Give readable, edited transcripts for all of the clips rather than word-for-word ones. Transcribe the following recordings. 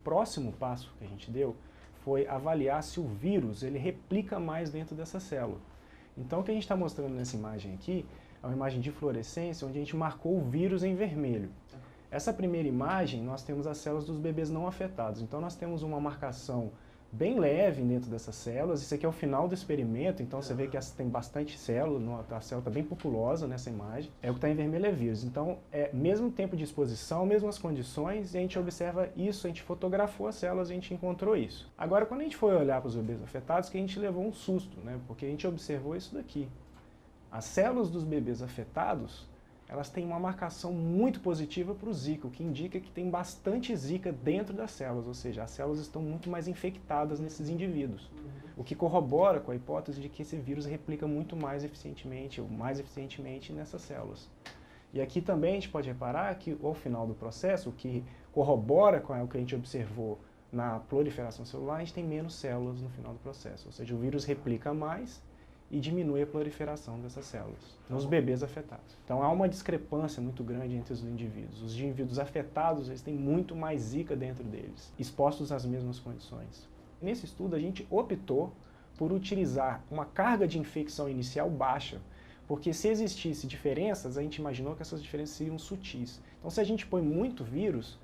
O próximo passo que a gente deu foi avaliar se o vírus ele replica mais dentro dessa célula. Então o que a gente está mostrando nessa imagem aqui é uma imagem de fluorescência onde a gente marcou o vírus em vermelho. Essa primeira imagem nós temos as células dos bebês não afetados, então nós temos uma marcação bem leve dentro dessas células. Isso aqui é o final do experimento, então você vê que tem bastante célula, a célula está bem populosa nessa imagem. O que está em vermelho é vírus, então é mesmo tempo de exposição, mesmas condições, e a gente observa isso, a gente fotografou as células e a gente encontrou isso. Agora, quando a gente foi olhar para os bebês afetados, que a gente levou um susto, né? Porque a gente observou isso daqui. As células dos bebês afetados, elas têm uma marcação muito positiva para o Zika, o que indica que tem bastante Zika dentro das células, ou seja, as células estão muito mais infectadas nesses indivíduos, o que corrobora com a hipótese de que esse vírus replica muito mais eficientemente, ou mais eficientemente nessas células. E aqui também a gente pode reparar que ao final do processo, o que corrobora com o que a gente observou na proliferação celular, a gente tem menos células no final do processo, ou seja, o vírus replica mais e diminui a proliferação dessas células nos bebês afetados. Então há uma discrepância muito grande entre os indivíduos. Os indivíduos afetados eles têm muito mais Zika dentro deles, expostos às mesmas condições. Nesse estudo a gente optou por utilizar uma carga de infecção inicial baixa, porque se existisse diferenças, a gente imaginou que essas diferenças seriam sutis. Então se a gente põe muito vírus,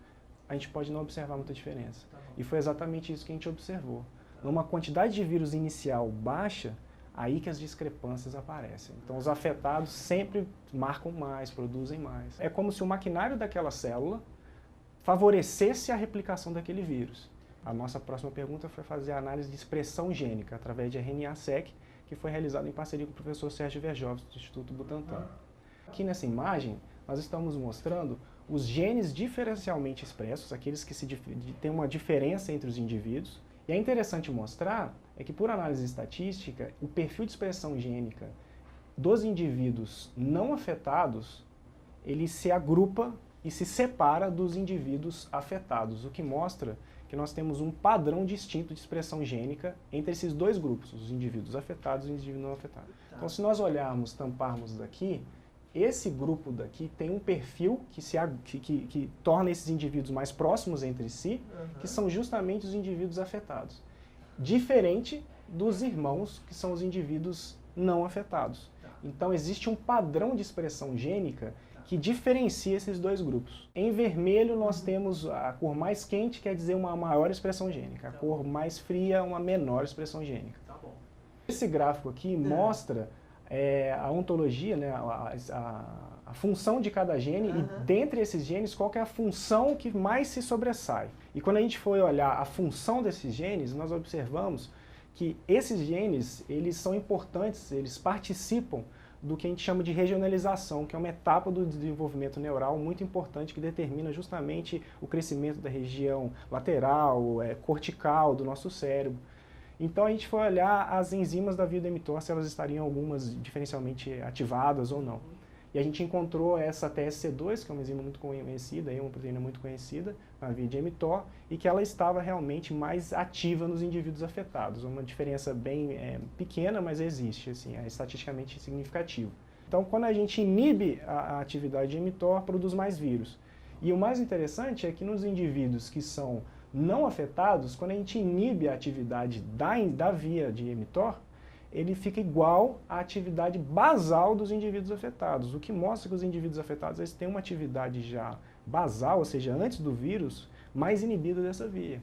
a gente pode não observar muita diferença. E foi exatamente isso que a gente observou. Numa quantidade de vírus inicial baixa, aí que as discrepâncias aparecem. Então os afetados sempre marcam mais, produzem mais. É como se o maquinário daquela célula favorecesse a replicação daquele vírus. A nossa próxima pergunta foi fazer a análise de expressão gênica através de RNA-seq, que foi realizada em parceria com o professor Sérgio Verjovski, do Instituto Butantan. Aqui nessa imagem, nós estamos mostrando os genes diferencialmente expressos, aqueles que têm uma diferença entre os indivíduos. E é interessante mostrar que, por análise estatística, o perfil de expressão gênica dos indivíduos não afetados, ele se agrupa e se separa dos indivíduos afetados, o que mostra que nós temos um padrão distinto de expressão gênica entre esses dois grupos, os indivíduos afetados e os indivíduos não afetados. Então, se nós olharmos, tamparmos daqui, esse grupo daqui tem um perfil que torna esses indivíduos mais próximos entre si, que são justamente os indivíduos afetados. Diferente dos irmãos, que são os indivíduos não afetados. Então existe um padrão de expressão gênica que diferencia esses dois grupos. Em vermelho nós temos a cor mais quente, quer dizer uma maior expressão gênica. A cor mais fria, uma menor expressão gênica. Esse gráfico aqui mostra a ontologia, né, a função de cada gene, e dentre esses genes, qual que é a função que mais se sobressai. E quando a gente foi olhar a função desses genes, nós observamos que esses genes, eles são importantes, eles participam do que a gente chama de regionalização, que é uma etapa do desenvolvimento neural muito importante que determina justamente o crescimento da região lateral, cortical do nosso cérebro. Então a gente foi olhar as enzimas da via do mTOR, se elas estariam algumas diferencialmente ativadas ou não. E a gente encontrou essa TSC2, que é uma enzima muito conhecida, uma proteína muito conhecida na via de mTOR, e que ela estava realmente mais ativa nos indivíduos afetados. Uma diferença bem pequena, mas existe, assim, é estatisticamente significativo. Então quando a gente inibe a atividade de mTOR, produz mais vírus. E o mais interessante é que nos indivíduos que são não afetados, quando a gente inibe a atividade da via de mTOR, ele fica igual à atividade basal dos indivíduos afetados, o que mostra que os indivíduos afetados eles têm uma atividade já basal, ou seja, antes do vírus, mais inibida dessa via.